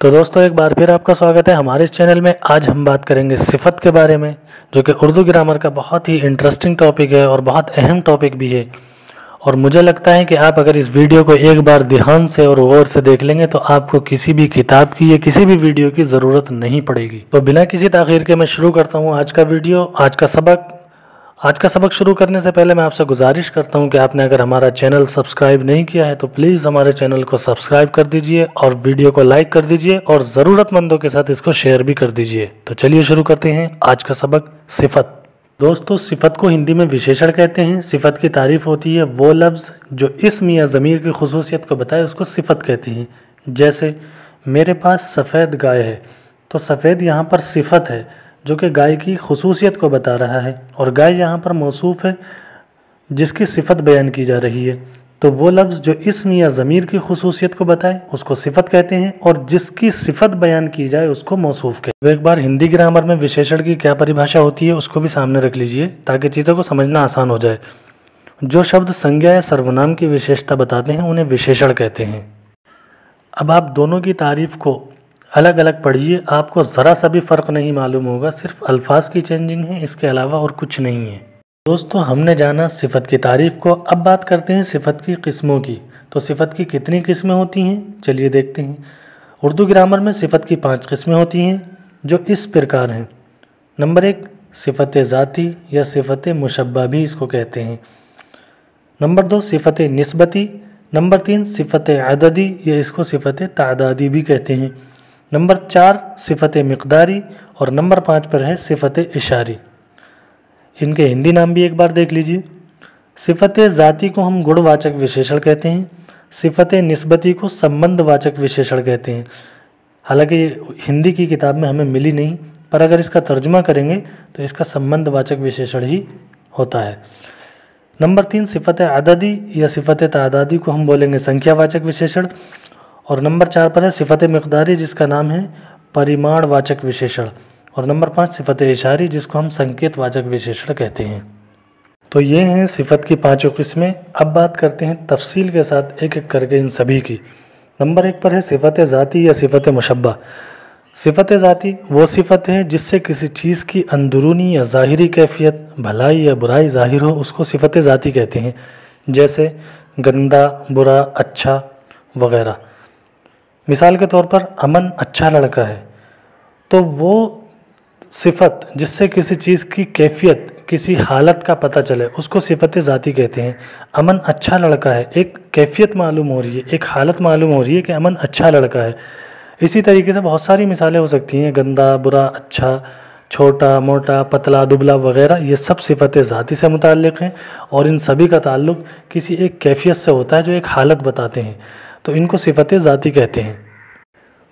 तो दोस्तों एक बार फिर आपका स्वागत है हमारे इस चैनल में। आज हम बात करेंगे सिफत के बारे में, जो कि उर्दू ग्रामर का बहुत ही इंटरेस्टिंग टॉपिक है और बहुत अहम टॉपिक भी है। और मुझे लगता है कि आप अगर इस वीडियो को एक बार ध्यान से और गौर से देख लेंगे तो आपको किसी भी किताब की या किसी भी वीडियो की ज़रूरत नहीं पड़ेगी। तो बिना किसी ताख़ीर के मैं शुरू करता हूँ आज का वीडियो, आज का सबक शुरू करने से पहले मैं आपसे गुजारिश करता हूं कि आपने अगर हमारा चैनल सब्सक्राइब नहीं किया है तो प्लीज़ हमारे चैनल को सब्सक्राइब कर दीजिए और वीडियो को लाइक कर दीजिए और ज़रूरतमंदों के साथ इसको शेयर भी कर दीजिए। तो चलिए शुरू करते हैं आज का सबक, सिफत। दोस्तों, सिफत को हिंदी में विशेषण कहते हैं। सिफत की तारीफ़ होती है वो लफ्ज़ जो इस्म या ज़मीर की खसूसियत को बताए, उसको सिफत कहते हैं। जैसे मेरे पास सफ़ेद गाय है, तो सफ़ेद यहाँ पर सिफत है जो कि गाय की खसूसियत को बता रहा है, और गाय यहाँ पर मौसूफ़ है जिसकी सिफत बयान की जा रही है। तो वो लफ्ज़ जो इस्म या ज़मीर की खसूसियत को बताए उसको सिफत कहते हैं, और जिसकी सिफत बयान की जाए उसको मौसूफ़ कहते हैं। एक बार हिंदी ग्रामर में विशेषण की क्या परिभाषा होती है उसको भी सामने रख लीजिए ताकि चीज़ों को समझना आसान हो जाए। जो शब्द संज्ञा या सर्वनाम की विशेषता बताते हैं उन्हें विशेषण कहते हैं। अब आप दोनों की तारीफ़ को अलग अलग पढ़िए, आपको ज़रा सा भी फ़र्क नहीं मालूम होगा, सिर्फ अल्फाज की चेंजिंग है, इसके अलावा और कुछ नहीं है। दोस्तों, हमने जाना सिफत की तारीफ़ को, अब बात करते हैं सिफत की किस्मों की। तो सिफत की कितनी किस्में होती हैं, चलिए देखते हैं। उर्दू ग्रामर में सिफत की 5 किस्में होती हैं जो इस प्रकार हैं। नंबर 1, सिफत ज़ाती या सिफत मुशब्बा भी इसको कहते हैं। नंबर 2, सिफत निस्बती। नंबर 3, सिफत अददी या इसको सिफत तादादी भी कहते हैं। नंबर 4, सिफत मिक़दारी, और नंबर 5 पर है सिफत इशारी। इनके हिंदी नाम भी एक बार देख लीजिए। सिफत ज़ाती को हम गुणवाचक विशेषण कहते हैं। सिफत निस्बती को संबंधवाचक विशेषण कहते हैं। हालांकि हिंदी की किताब में हमें मिली नहीं, पर अगर इसका तर्जुमा करेंगे तो इसका संबंधवाचक विशेषण ही होता है। नंबर 3, सिफत अददी या सिफत तादादी को हम बोलेंगे संख्यावाचक विशेषण। और नंबर 4 पर है सिफत मिक़दारी जिसका नाम है परिमाणवाचक विशेषण। और नंबर 5 सिफत इशारी जिसको हम संकेतवाचक विशेषण कहते हैं। तो ये हैं सिफत की 5 किस्में। अब बात करते हैं तफसील के साथ एक एक करके इन सभी की। नंबर 1 पर है सिफत ज़ाती या सिफत मुशब्बा। सिफत ज़ाती वो सिफत है जिससे किसी चीज़ की अंदरूनी या ज़ाहिरी कैफियत, भलाई या बुराई ज़ाहिर हो, उसको सिफत ज़ाती कहते हैं। जैसे गंदा, बुरा, अच्छा वगैरह। मिसाल के तौर पर अमन अच्छा लड़का है, तो वो सिफत जिससे किसी चीज़ की कैफियत, किसी हालत का पता चले उसको सिफत ज़ाती कहते हैं। अमन अच्छा लड़का है, एक कैफियत मालूम हो रही है, एक हालत मालूम हो रही है कि अमन अच्छा लड़का है। इसी तरीके से बहुत सारी मिसालें हो सकती हैं, गंदा, बुरा, अच्छा, छोटा, मोटा, पतला, दुबला वगैरह। ये सब सिफत ज़ाती से मुताल्लिक़ हैं और इन सभी का ताल्लुक़ किसी एक कैफियत से होता है जो एक हालत बताते हैं, तो इनको सिफत ज़ाती कहते हैं।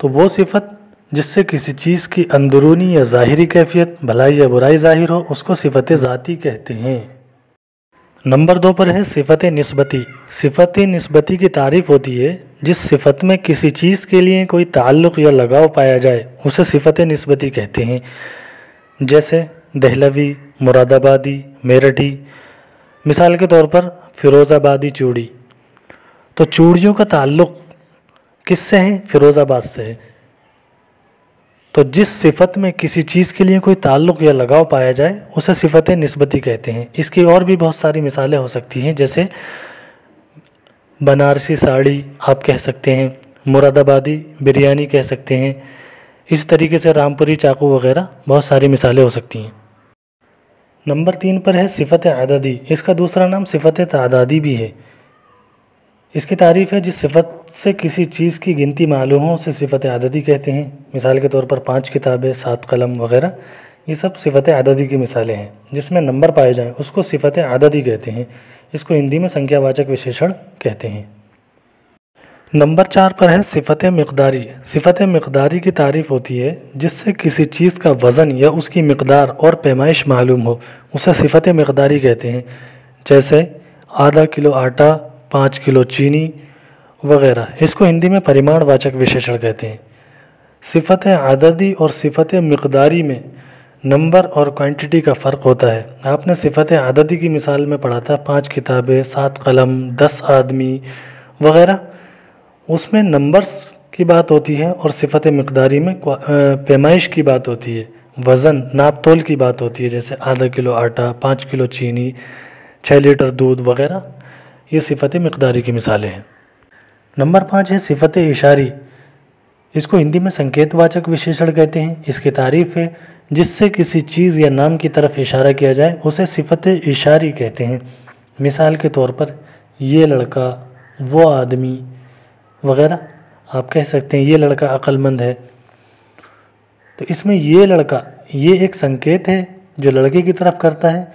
तो वो सिफत जिससे किसी चीज़ की अंदरूनी या ज़ाहिरी कैफियत, भलाई या बुराई ज़ाहिर हो, उसको सिफत ज़ाती कहते हैं। नंबर 2 पर है सिफत निस्बती। सिफत निस्बती की तारीफ़ होती है जिस सिफत में किसी चीज़ के लिए कोई ताल्लुक़ या लगाव पाया जाए उसे सिफत निस्बती कहते हैं। जैसे दहलवी, मुरादाबादी, मेरठी। मिसाल के तौर पर फ़िरोज़ाबादी चूड़ी। तो चूड़ियों का ताल्लुक़ किससे है? फ़िरोज़ाबाद से है। तो जिस सिफत में किसी चीज़ के लिए कोई ताल्लुक़ या लगाव पाया जाए उसे सिफत निस्बती कहते हैं। इसकी और भी बहुत सारी मिसालें हो सकती हैं, जैसे बनारसी साड़ी आप कह सकते हैं, मुरादाबादी बिरयानी कह सकते हैं। इस तरीके से रामपुरी चाकू वगैरह बहुत सारी मिसालें हो सकती हैं। नंबर 3 पर है सिफत अददी। इसका दूसरा नाम सिफत तादादी भी है। इसकी तारीफ़ है जिस सिफत से किसी चीज़ की गिनती मालूम हो उसे सिफत अददी कहते हैं। मिसाल के तौर पर 5 किताबें, 7 कलम वगैरह, ये सब सिफत अददी की मिसालें हैं। जिसमें नंबर पाए जाएं उसको सिफत अददी कहते हैं। इसको हिंदी में संख्यावाचक विशेषण कहते हैं। नंबर 4 पर है सिफत मिक़दारी। सिफत मिक़दारी की तारीफ़ होती है जिससे किसी चीज़ का वज़न या उसकी मिक़दार और पैमाइश मालूम हो, उसे सिफत मिक़दारी कहते हैं। जैसे आधा किलो आटा, 5 किलो चीनी वगैरह। इसको हिंदी में परिमाणवाचक विशेषण कहते हैं। सिफत अददी और सिफत मिक़दारी में नंबर और क्वांटिटी का फ़र्क होता है। आपने सिफत अददी की मिसाल में पढ़ा था 5 किताबें, 7 कलम, 10 आदमी वगैरह। उसमें नंबर्स की बात होती है और सिफत मिक़दारी में पैमाइश की बात होती है, वज़न नाप तोल की बात होती है, जैसे आधा किलो आटा, 5 किलो चीनी, 6 लीटर दूध वगैरह। ये सिफत मिक़दारी की मिसालें हैं। नंबर 5 है सिफत इशारी। इसको हिंदी में संकेतवाचक विशेषण कहते हैं। इसकी तारीफ़ है जिससे किसी चीज़ या नाम की तरफ इशारा किया जाए उसे सिफत इशारी कहते हैं। मिसाल के तौर पर ये लड़का, वो आदमी वगैरह आप कह सकते हैं। ये लड़का अक्लमंद है, तो इसमें ये लड़का ये एक संकेत है जो लड़के की तरफ करता है,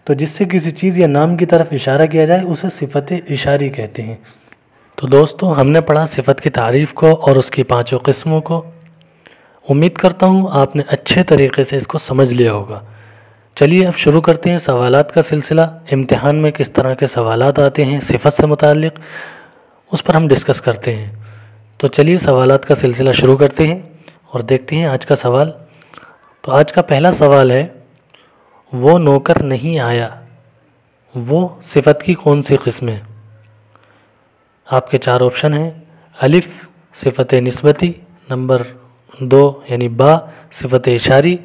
तो जिससे किसी चीज़ या नाम की तरफ इशारा किया जाए उसे सिफत इशारी कहते हैं। तो दोस्तों हमने पढ़ा सिफत की तारीफ़ को और उसकी 5 किस्मों को। उम्मीद करता हूँ आपने अच्छे तरीके से इसको समझ लिया होगा। चलिए अब शुरू करते हैं सवालात का सिलसिला। इम्तिहान में किस तरह के सवालात आते हैं सिफत से मुताल्लिक़, उस पर हम डिस्कस करते हैं। तो चलिए सवालात का सिलसिला शुरू करते हैं और देखते हैं आज का सवाल। तो आज का पहला सवाल है, वो नौकर नहीं आया, वो सिफत की कौन सी किस्म है? आपके 4 ऑप्शन हैं। अलिफ सिफत निस्बती, नंबर 2 यानी बा सिफत इशारी,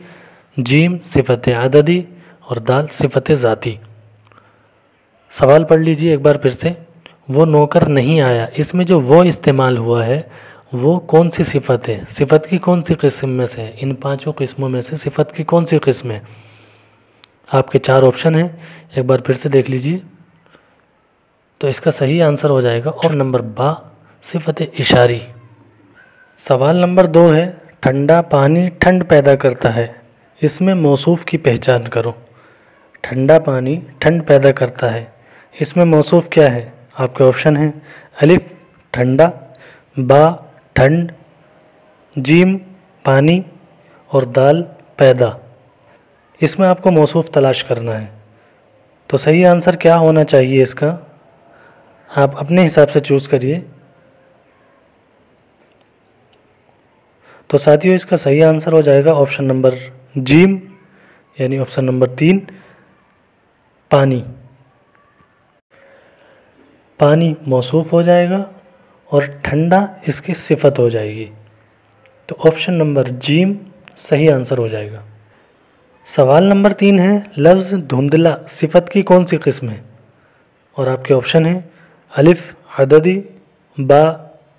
जीम सिफत अददी और दाल सिफत ज़ाती। सवाल पढ़ लीजिए एक बार फिर से। वो नौकर नहीं आया, इसमें जो वो इस्तेमाल हुआ है वो कौन सी सिफत है? सिफत की कौन सी किस्म में से है? इन 5 किस्मों में से सिफत की कौन सी किस्म है? आपके 4 ऑप्शन हैं, एक बार फिर से देख लीजिए। तो इसका सही आंसर हो जाएगा और नंबर बा सिफत इशारी। सवाल नंबर 2 है, ठंडा पानी ठंड पैदा करता है, इसमें मौसूफ की पहचान करो। ठंडा पानी ठंड पैदा करता है, इसमें मौसूफ क्या है? आपके ऑप्शन हैं। अलिफ ठंडा, बा ठंड, जीम पानी और दाल पैदा। इसमें आपको मौसूफ तलाश करना है। तो सही आंसर क्या होना चाहिए इसका, आप अपने हिसाब से चूज़ करिए। तो साथियों इसका सही आंसर हो जाएगा ऑप्शन नंबर जीम यानी ऑप्शन नंबर 3 पानी। पानी मौसूफ हो जाएगा और ठंडा इसकी सिफत हो जाएगी। तो ऑप्शन नंबर जीम सही आंसर हो जाएगा। सवाल नंबर 3 है, लफ्ज़ धुंधला सिफत की कौन सी किस्म है? और आपके ऑप्शन हैं। अलिफ अददी, बा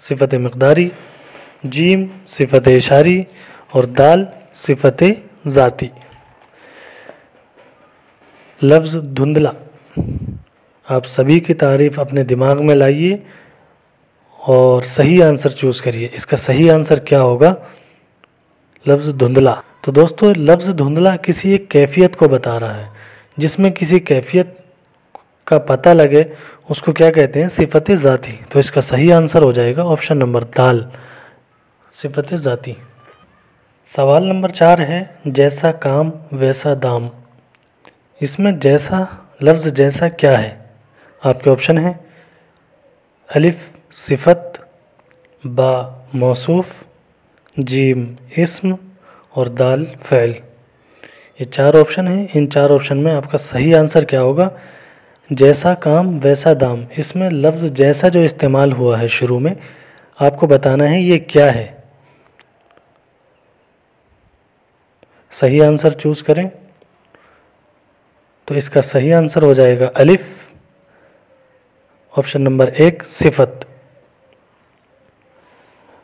सिफत मिक़दारी, जीम सिफत इशारी और दाल सिफत ज़ाती। लफ्ज़ धुंधला, आप सभी की तारीफ़ अपने दिमाग में लाइए और सही आंसर चूज़ करिए। इसका सही आंसर क्या होगा? लफ्ज़ धुंधला। तो दोस्तों लफ्ज़ धुंधला किसी एक कैफियत को बता रहा है, जिसमें किसी कैफियत का पता लगे उसको क्या कहते हैं? सिफत ज़ाती। तो इसका सही आंसर हो जाएगा ऑप्शन नंबर दाल सिफत ज़ाती। सवाल नंबर 4 है, जैसा काम वैसा दाम, इसमें जैसा लफ्ज़ जैसा क्या है? आपके ऑप्शन हैं। अलिफ सिफत, बा मौसूफ, जीम इस्म और दाल फ़ैल। ये 4 ऑप्शन हैं। इन 4 ऑप्शन में आपका सही आंसर क्या होगा? जैसा काम वैसा दाम। इसमें लफ्ज़ जैसा जो इस्तेमाल हुआ है शुरू में, आपको बताना है ये क्या है। सही आंसर चूज़ करें। तो इसका सही आंसर हो जाएगा अलिफ ऑप्शन नंबर 1 सिफत।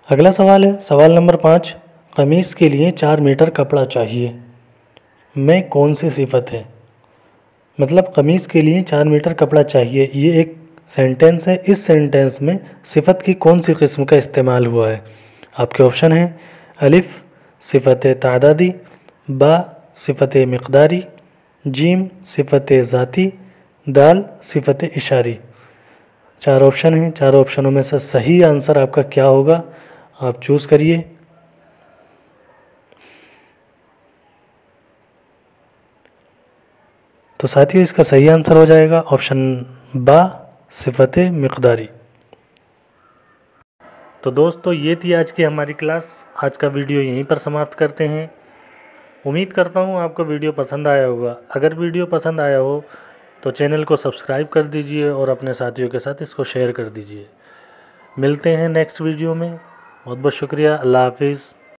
अगला सवाल है सवाल नंबर 5, कमीज़ के लिए 4 मीटर कपड़ा चाहिए, में कौन सी सिफत है? मतलब कमीज़ के लिए 4 मीटर कपड़ा चाहिए, ये एक सेंटेंस है। इस सेंटेंस में सिफत की कौन सी किस्म का इस्तेमाल हुआ है? आपके ऑप्शन हैं। अलिफ सिफत तादादी, बा सिफत मिक़दारी, जीम सिफत ज़ाती, दाल सिफत इशारी। 4 ऑप्शन हैं। 4 ऑप्शनों में से सही आंसर आपका क्या होगा, आप चूज़ करिए। तो साथियों इसका सही आंसर हो जाएगा ऑप्शन बा सिफत मिक़दारी। तो दोस्तों ये थी आज की हमारी क्लास। आज का वीडियो यहीं पर समाप्त करते हैं। उम्मीद करता हूँ आपको वीडियो पसंद आया होगा। अगर वीडियो पसंद आया हो तो चैनल को सब्सक्राइब कर दीजिए और अपने साथियों के साथ इसको शेयर कर दीजिए। मिलते हैं नेक्स्ट वीडियो में। बहुत बहुत शुक्रिया। अल्लाह हाफिज़।